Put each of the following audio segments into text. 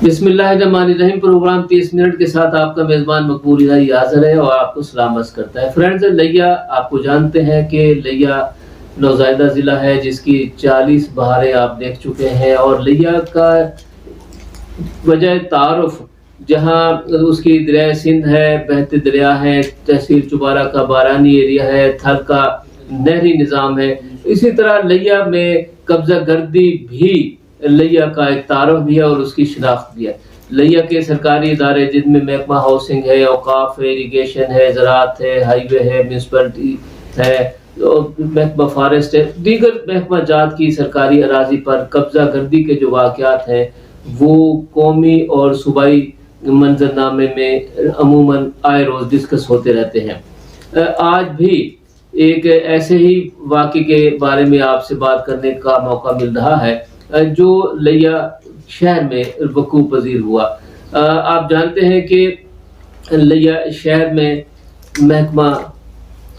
बिस्मिल्लाहिर्रहमानिर्रहीम। Programme 30 minute के साथ आपका मेज़बान मकबूल इलाही हाज़िर है और आपको सलामत करता है। फ्रेंड्स, लिया आपको जानते हैं कि लिया नौज़ायदा ज़िला है जिसकी 40 बहारें आप देख चुके हैं और लिया का वजह तारुफ जहाँ उसकी दरिया सिंध है, बहते दरिया है, तहसील चुबारा का बारानी एरिया है, थल का नहरी निज़ाम है। इसी तरह लिया में कब्ज़ा गर्दी भी लिया का एक तारुफ भी है और उसकी शिनाख्त भी है। लिया के सरकारी इदारे जिनमें महकमा हाउसिंग है, औकाफ है, इरीगेशन है, ज़राअत है, हाईवे है, म्यूनसिपलिटी है, महकमा फॉरेस्ट है, दीगर महकमा जात की सरकारी अराजी पर कब्ज़ा गर्दी के जो वाक़यात हैं वो कौमी और सूबाई मंजरनामे में अमूमन आए रोज़ डिस्कस होते रहते हैं। आज भी एक ऐसे ही वाक़े के बारे में आपसे बात करने का मौका मिल रहा है जो लिया शहर में वकूअ पज़ीर हुआ। आप जानते हैं कि लिया शहर में महकमा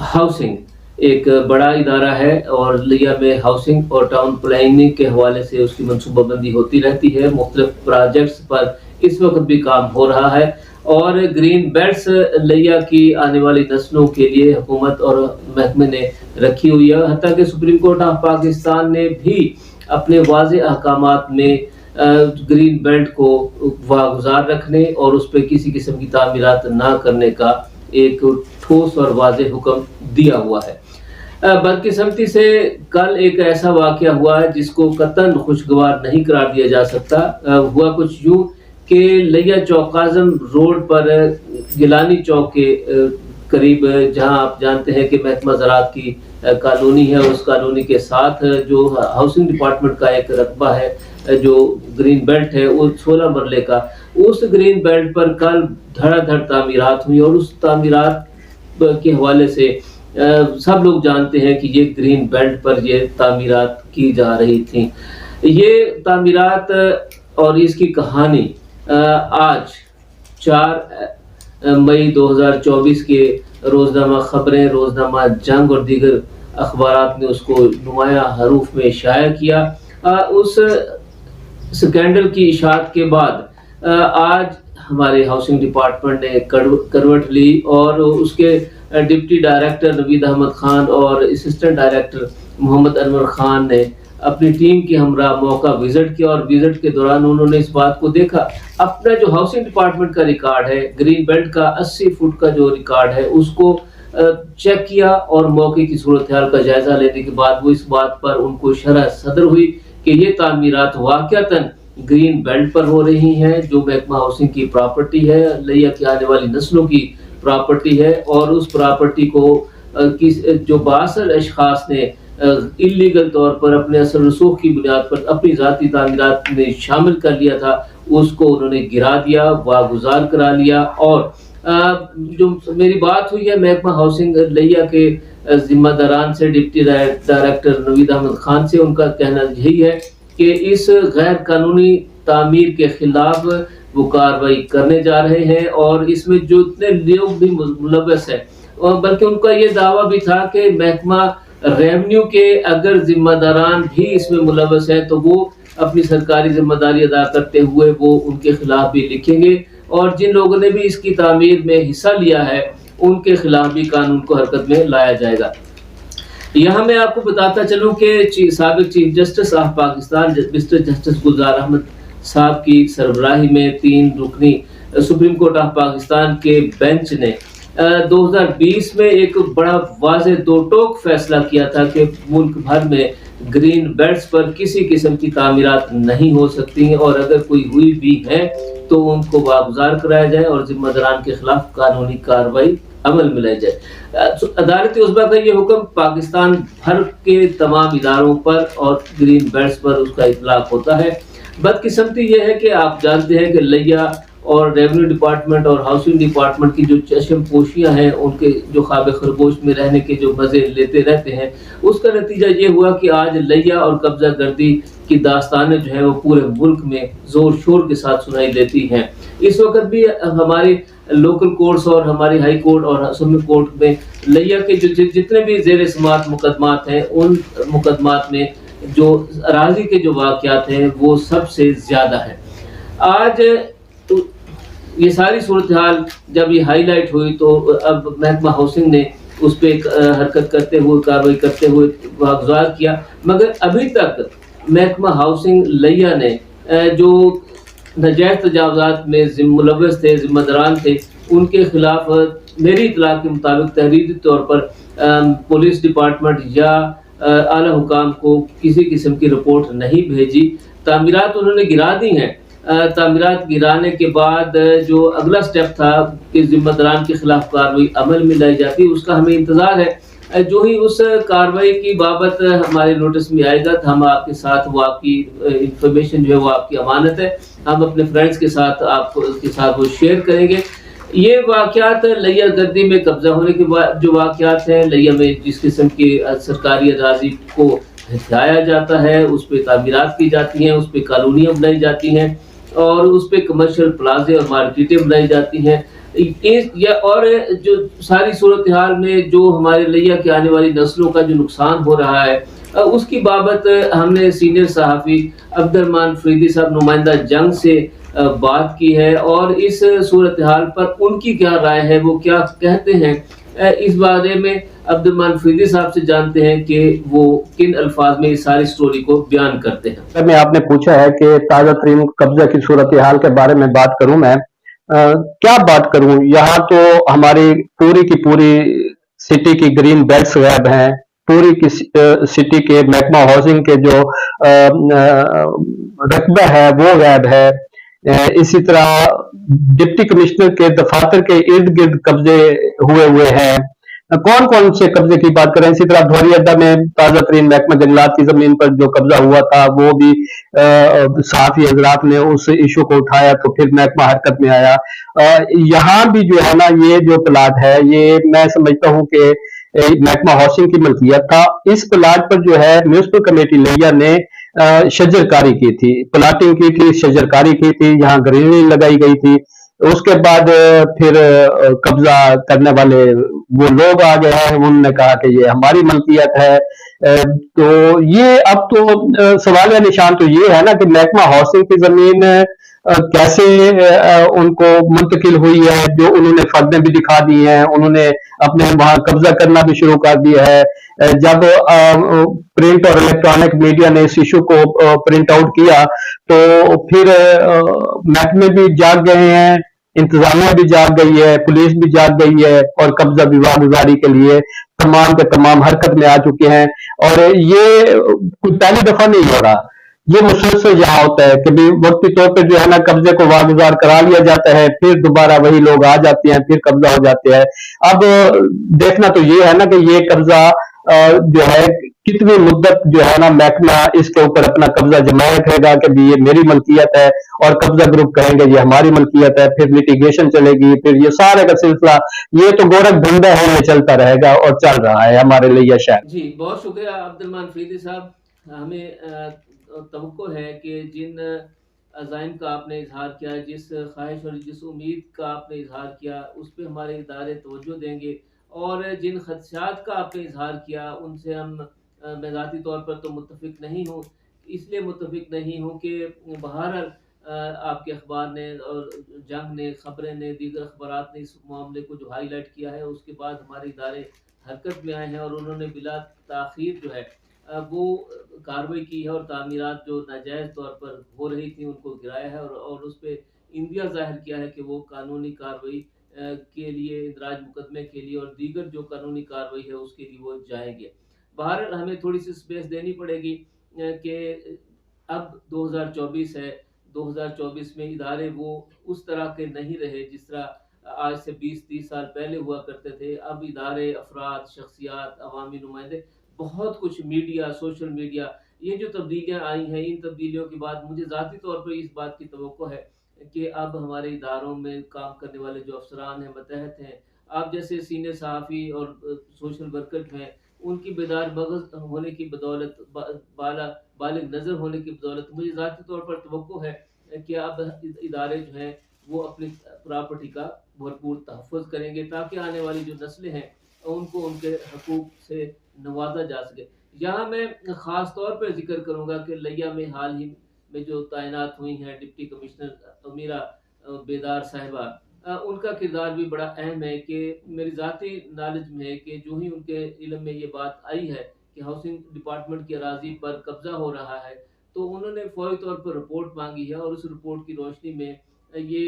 हाउसिंग एक बड़ा इदारा है और लिया में हाउसिंग और टाउन प्लानिंग के हवाले से उसकी मनसूबाबंदी होती रहती है। मुख्तलिफ प्रोजेक्ट्स पर इस वक्त भी काम हो रहा है और ग्रीन बेल्ट्स लिया की आने वाली नस्लों के लिए हुकूमत और महकमे ने रखी हुई है। हत्ता कि सुप्रीम कोर्ट ऑफ पाकिस्तान ने भी अपने वाज़े अहकामात में ग्रीन बेल्ट को वागुजार रखने और उस पर किसी किस्म की तामीरात ना करने का एक ठोस और वाज़े हुक्म दिया हुआ है। बदकिस्मती से कल एक ऐसा वाक़या हुआ है जिसको कतन खुशगवार नहीं करार दिया जा सकता। हुआ कुछ यूँ कि लिया चौक आज़म रोड पर गिलानी चौक के करीब, जहां आप जानते हैं कि महकमा ज़राअत की कॉलोनी है, उस कॉलोनी के साथ जो हाउसिंग डिपार्टमेंट का एक रकबा है जो ग्रीन बेल्ट है वो 16 मरले का, उस ग्रीन बेल्ट पर कल धड़ाधड़ तामीरात हुई और उस तामीरात के हवाले से सब लोग जानते हैं कि ये ग्रीन बेल्ट पर ये तामीरात की जा रही थी। ये तामीरात और इसकी कहानी आज 4 मई 2024 के रोज़नामा खबरें, रोज़नामा जंग और दीगर अखबारात ने उसको नुमाया हरूफ में शाया किया। उस स्कैंडल की इशाअत के बाद आज हमारे हाउसिंग डिपार्टमेंट ने करवट ली और उसके डिप्टी डायरेक्टर नवीद अहमद खान और असिस्टेंट डायरेक्टर मोहम्मद अनवर खान ने अपनी टीम के हमरा मौका विजिट किया और विजिट के दौरान उन्होंने इस बात को देखा। अपना जो हाउसिंग डिपार्टमेंट का रिकॉर्ड है, ग्रीन बेल्ट का 80 फुट का जो रिकॉर्ड है उसको चेक किया और मौके की सूरत हाल का जायजा लेने के बाद वो इस बात पर उनको शरह सदर हुई कि ये तामीरात वाक़अतन ग्रीन बेल्ट पर हो रही हैं जो महकमा हाउसिंग की प्रॉपर्टी है, लिया की आने वाली नस्लों की प्रॉपर्टी है और उस प्रॉपर्टी को जो 62 अशखास ने इलीगल तौर पर अपने असर रसूख की बुनियाद पर अपनी ज़ाती तामीरात में शामिल कर लिया था, उसको उन्होंने गिरा दिया, वागुजार करा लिया। और जो मेरी बात हुई है महकमा हाउसिंग लिया के जिम्मेदारान से, डिप्टी डायरेक्टर नवीद अहमद खान से, उनका कहना यही है कि इस गैर कानूनी तामीर के खिलाफ वो कार्रवाई करने जा रहे हैं और इसमें जो इतने लोग भी मुलव्वस है, और बल्कि उनका ये दावा भी था कि महकमा रेवेन्यू के अगर जिम्मेदारान भी इसमें मुलव्वस है तो वो अपनी सरकारी जिम्मेदारी अदा करते हुए वो उनके खिलाफ भी लिखेंगे और जिन लोगों ने भी इसकी तामीर में हिस्सा लिया है उनके खिलाफ भी कानून को हरकत में लाया जाएगा। यहाँ मैं आपको बताता चलूँ कि साबिक chief justice of Pakistan mister justice Gulzar Ahmed साहब की सरबराही में 3 रुकनी सुप्रीम कोर्ट ऑफ पाकिस्तान के बेंच ने 2020 में एक बड़ा वाज़े दो टोक फैसला किया था कि मुल्क भर में ग्रीन बेल्ट्स पर किसी किस्म की तामीरात नहीं हो सकती हैं और अगर कोई हुई भी है तो उनको वागुजार कराया जाए और जिम्मेदारान के खिलाफ कानूनी कार्रवाई अमल में लाई जाए। अदालत उज़्मा का ये हुक्म पाकिस्तान भर के तमाम इदारों पर और ग्रीन बेल्ट्स पर उसका इतलाक होता है। बदकिस्मती ये है कि आप जानते हैं कि लिया और रेवेन्यू डिपार्टमेंट और हाउसिंग डिपार्टमेंट की जो चशम पोशियाँ हैं, उनके जो ख्वाब खरगोश में रहने के जो मज़े लेते रहते हैं, उसका नतीजा ये हुआ कि आज लिया और कब्ज़ा गर्दी की दास्तानें जो है वो पूरे मुल्क में ज़ोर शोर के साथ सुनाई देती हैं। इस वक्त भी हमारे लोकल कोर्ट्स और हमारी हाई कोर्ट और सुप्रीम कोर्ट में लिया के जो जितने भी ज़ेर समाअत मुकदमात हैं, उन मुकदमात में जो अराजी के जो वाक़यात हैं वो सबसे ज़्यादा है। आज तो ये सारी सूरत हाल जब ये हाईलाइट हुई तो अब महकमा हाउसिंग ने उस पर हरकत करते हुए, कार्रवाई करते हुए वागुजार किया, मगर अभी तक महकमा हाउसिंग लिया ने जो नाजायज़ तजावज़ात में मुलव्वस थे, ज़िम्मेदारान थे, उनके खिलाफ मेरी इत्तला के मुताबिक तहरीरी तौर पर पुलिस डिपार्टमेंट या आला हुकाम को किसी किस्म की रिपोर्ट नहीं भेजी। तामीरात उन्होंने गिरा दी हैं। तामीरात गिराने के बाद जो अगला स्टेप था कि ज़िम्मेदारान के खिलाफ कार्रवाई अमल में लाई जाती, उसका हमें इंतज़ार है। जो ही उस कार्रवाई की बाबत हमारे नोटिस में आएगा तो हम आपके साथ वो आपकी इंफॉर्मेशन जो है वो आपकी अमानत है, हम अपने फ्रेंड्स के साथ आपको उसके साथ वो शेयर करेंगे। ये वाक़यात लिया गर्दी में कब्जा होने के बाद जो वाक़यात हैं, लिया में जिस किस्म की सरकारी अराज़ी को हथियाया जाता है, उस पे तामीरात की जाती हैं, उस पे कॉलोनियाँ बनाई जाती हैं और उस पे कमर्शियल प्लाजे और मार्केटें बनाई जाती हैं। या और जो सारी सूरत हाल में जो हमारे लिया के आने वाली नस्लों का जो नुकसान हो रहा है, उसकी बाबत हमने सीनियर सहाफ़ी अब्दुर्रहमान फरीदी साहब नुमाइंदा जंग से बात की है और इस सूरत हाल पर उनकी क्या राय है, वो क्या कहते हैं, इस बारे में अब्दुर्रहमान फरीदी साहब से जानते हैं कि वो किन अल्फाज में इस सारी स्टोरी को बयान करते हैं। मैं आपने पूछा है कि ताज़ा तरीन कब्जा की सूरत हाल के बारे में बात करूं मैं, क्या बात करूं। यहाँ तो हमारी पूरी की पूरी सिटी की ग्रीन बेल्ट्स गायब हैं, पूरी की सिटी के महकमा हाउसिंग के जो रकबा है वो गायब है। इसी तरह डिप्टी कमिश्नर के दफातर के इर्द गिर्द कब्जे हुए हुए हैं। कौन कौन से कब्जे की बात करें, इसी तरह धोरी अड्डा में ताजा तरीन महकमा जंगलात की जमीन पर जो कब्जा हुआ था वो भी सहाफी हजरात ने उस इशू को उठाया तो फिर महकमा हरकत में आया। यहाँ भी जो है ना, ये जो प्लाट है ये मैं समझता हूँ कि महकमा हाउसिंग की मलकियत था। इस प्लाट पर जो है म्यूनिसिपल कमेटी लिया ने शजरकारी की थी, प्लाटिंग की थी, शजरकारी की थी, यहाँ ग्रीनरी लगाई गई थी। उसके बाद फिर कब्जा करने वाले वो लोग आ गए हैं, उन्होंने कहा कि ये हमारी मलकियत है। तो ये अब तो सवाल या निशान तो ये है ना कि महकमा हाउसिंग की जमीन कैसे उनको मुंतकिल हुई है, जो उन्होंने फर्दें भी दिखा दी हैं, उन्होंने अपने वहां कब्जा करना भी शुरू कर दिया है। जब प्रिंट और इलेक्ट्रॉनिक मीडिया ने इस इशू को प्रिंट आउट किया तो फिर महकमे भी जाग गए हैं, इंतजामिया भी जाग गई है, पुलिस भी जाग गई है और कब्जा विवादगुजारी के लिए तमाम के तमाम हरकत में आ चुके हैं। और ये कोई पहली दफा नहीं हो रहा, ये मुसलसल यहाँ होता है। कभी वक्ती तौर पर जो है ना कब्जे को वागुजार करा लिया जाता है, फिर दोबारा वही लोग आ जाते हैं, फिर कब्जा हो जाते हैं। अब देखना तो ये है ना कि ये कब्जा जो है कितनी मुद्दत जो है ना महकमा इसके ऊपर अपना कब्जा जमाए रखेगा कि भी ये मेरी मलकियत है, और कब्जा ग्रुप कहेंगे ये हमारी मलकियत है, फिर लिटिगेशन चलेगी, फिर ये सारे का सिलसिला ये तो गोरख धंधा है, ये चलता रहेगा और चल रहा है हमारे लिए शायद। जी, बहुत शुक्रिया अब्दुर्रहमान फरीदी साहब। हमें तवक्को है कि जिन अज़ाइम का आपने इज़हार किया, जिस ख्वाहिश और जिस उम्मीद का आपने इज़हार किया, उस पे हमारे इदारे तवज्जो देंगे और जिन खदशात का आपने इज़हार किया उनसे हम मैं ज़ाती तौर पर तो मुत्तफ़िक नहीं हूँ। इसलिए मुत्तफ़िक नहीं हूँ कि बहरहाल आपके अखबार ने और जंग ने, खबरें ने, दीगर अखबारात ने इस मामले को जो हाईलाइट किया है, उसके बाद हमारे इदारे हरकत में आए हैं और उन्होंने बिला ताख़ीर जो है वो कार्रवाई की है और तामीरात जो नाजायज़ तौर पर हो रही थी उनको गिराया है और उस पे इंदिया ज़ाहिर किया है कि वो कानूनी कार्रवाई के लिए, इंदराज मुकदमे के लिए और दीगर जो कानूनी कार्रवाई है उसके लिए वो जाएँगे। बहरहाल हमें थोड़ी-सी स्पेस देनी पड़ेगी कि अब 2024 है, 2024 में इदारे वो उस तरह के नहीं रहे जिस तरह आज से 20-30 साल पहले हुआ करते थे। अब इदारे, अफ़राद, शख़्सियात, अवामी नुमाइंदे, बहुत कुछ मीडिया, सोशल मीडिया, ये जो तब्दीलियाँ आई हैं, इन तब्दीलियों के बाद मुझे ज़ाती तौर पर इस बात की तवक्को है कि अब हमारे इदारों में काम करने वाले जो अफ़सरान हैं, मतहत हैं, आप जैसे सीनियर सहाफ़ी और सोशल वर्कर जो हैं, उनकी बेदार मग़ज़ होने की बदौलत बालिग नज़र होने की बदौलत मुझे ज़ाती तौर पर तवक्को है कि अब इदारे जो हैं वो अपनी प्रॉपर्टी का भरपूर तहफ़्फ़ुज़ करेंगे ताकि आने वाली जो नस्लें हैं उनको उनके हकूक़ से नवाजा जा सके। यहाँ मैं ख़ास तौर पर ज़िक्र करूँगा कि लिया में हाल ही में जो तैनात हुई हैं डिप्टी कमिश्नर अमीरा बेदार साहिबा, उनका किरदार भी बड़ा अहम है कि मेरी ज़ाती नॉलेज में है कि जो ही उनके इल्म में ये बात आई है कि हाउसिंग डिपार्टमेंट की अराज़ी पर कब्ज़ा हो रहा है, तो उन्होंने फ़ौरी तौर पर रिपोर्ट माँगी है और उस रिपोर्ट की रोशनी में ये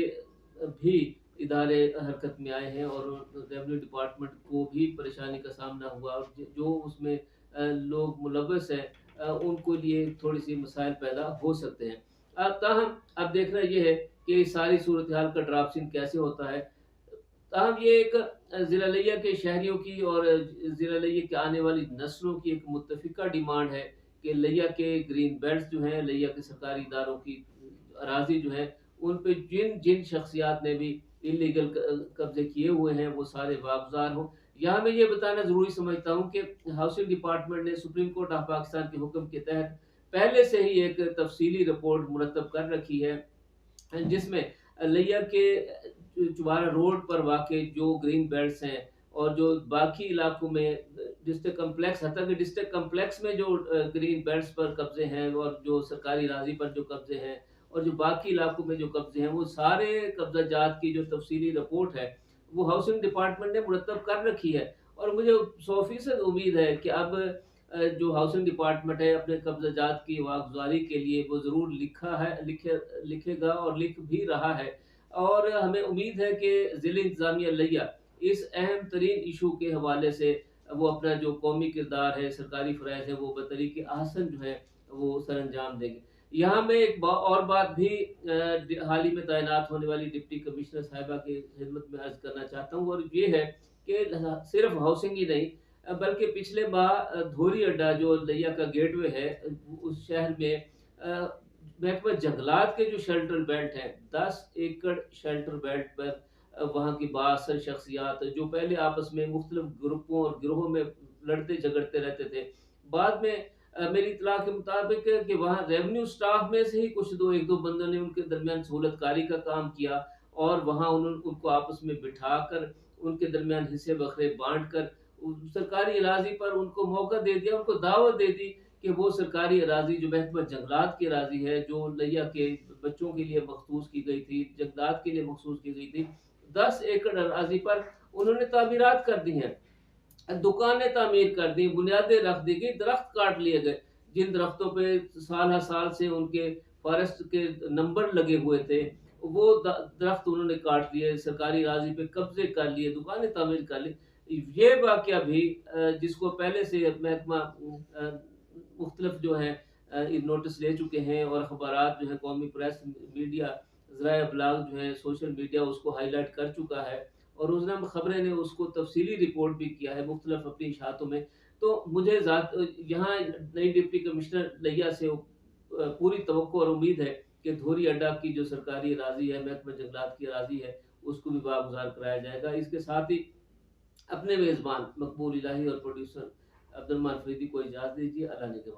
भी इदारे हरकत में आए हैं और रेवेन्यू डिपार्टमेंट को भी परेशानी का सामना हुआ और जो उसमें लोग मुलव्वस हैं, उनको लिए थोड़ी-सी मसाइल पैदा हो सकते हैं। ताहम अब देखना ये है कि इस सारी सूरत-हाल का ड्राफ्टिंग कैसे होता है। ताहम ये एक ज़िला लिया के शहरियों की और ज़िला लिया के आने वाली नस्लों की एक मुत्तफ़िका डिमांड है कि लिया के ग्रीन बेल्ट्स जो हैं, लिया के सरकारी इदारों की अराज़ी जो है, उन पे जिन शख्सियात ने भी इल्लीगल कब्ज़े किए हुए हैं, वो सारे वागुज़ार हों। यहाँ मैं ये बताना ज़रूरी समझता हूँ कि हाउसिंग डिपार्टमेंट ने सुप्रीम कोर्ट ऑफ पाकिस्तान के हुक्म के तहत पहले से ही एक तफ़सीली रिपोर्ट मुरतब कर रखी है, जिसमें लिया के चुवारा रोड पर वाक़ई जो ग्रीन बेल्ट्स हैं और जो बाकी इलाकों में डिस्ट्रिक्ट कॉम्प्लेक्स, हत्ता कि डिस्ट्रिक्ट कॉम्प्लेक्स में जो ग्रीन बेल्ट्स पर कब्ज़े हैं और जो सरकारी अराज़ी पर जो कब्ज़े हैं और जो बाकी इलाकों में जो कब्ज़े हैं, वो सारे कब्ज़ाजात की जो तफ़सीली रिपोर्ट है, वो हाउसिंग डिपार्टमेंट ने मुरतब कर रखी है। और मुझे 100% उम्मीद है कि अब जो हाउसिंग डिपार्टमेंट है अपने कब्ज़ाजात की वागुज़ारी के लिए वो ज़रूर लिखेगा और लिख भी रहा है। और हमें उम्मीद है कि ज़िला इंतज़ामिया लिया इस अहम तरीन इशू के हवाले से वो अपना जो कौमी किरदार है, सरकारी फ़राइज़ है, वो बतरीके अहसन जो है वो सरअंजाम देंगे। यहाँ मैं एक और बात भी हाल ही में तैनात होने वाली डिप्टी कमिश्नर साहिबा की खिदमत में अर्ज़ करना चाहता हूँ और ये है कि सिर्फ हाउसिंग ही नहीं, बल्कि पिछले माह धोरी अड्डा जो लिया का गेटवे है, उस शहर में महकमा जंगलात के जो शेल्टर बेल्ट हैं, 10 एकड़ शेल्टर बेल्ट पर वहाँ की बाअसर शख्सियात जो पहले आपस में मुख्तलिफ ग्रुपों और गिरोहों में लड़ते झगड़ते रहते थे, बाद में मेरी इत्तला के मुताबिक कि वहाँ रेवेन्यू स्टाफ में से ही कुछ 1-2 बंदों ने उनके दरमियान सहूलतकारी का काम किया और वहाँ उनको आपस में बिठाकर उनके दरमियान हिस्से बखरे बाँट कर सरकारी अराज़ी पर उनको मौका दे दिया, उनको दावत दे दी कि वो सरकारी अराज़ी जो महकमा जंगलात की अराज़ी है, जो लिया के बच्चों के लिए मखसूस की गई थी, जंगलात के लिए मखसूस की गई थी, 10 एकड़ अराज़ी पर उन्होंने तामीरात कर दी हैं। दुकानें तामीर कर दी, बुनियादें रख दी गई, दरख्त काट लिए गए। जिन दरख्तों पे साल हर साल से उनके फॉरेस्ट के नंबर लगे हुए थे, वो दरख्त उन्होंने काट लिए, सरकारी अराज़ी पे कब्ज़े कर लिए, दुकानें तामीर कर ली। ये वाक़या भी जिसको पहले से महकमा मुख्तलिफ जो हैं नोटिस ले चुके हैं और अखबारात जो है कौमी प्रेस, मीडिया, ज़राए इब्लाग जो है सोशल मीडिया उसको हाईलाइट कर चुका है और रोज़नामा ख़बरें ने उसको तफ़सीली रिपोर्ट भी किया है मुख्तलिफ अपनी इशातों में। तो मुझे यहाँ नई डिप्टी कमिश्नर लिया से पूरी तवक्को और उम्मीद है कि धोरी अड्डा की जो सरकारी अराज़ी है, महकमा जंगलात की अराज़ी है, उसको भी वागुज़ार कराया जाएगा। इसके साथ ही अपने मेज़बान मकबूल इलाही और प्रोड्यूसर अब्दुल मान फरीदी को इजाज़त दीजिए। अल्लाह निगहबान।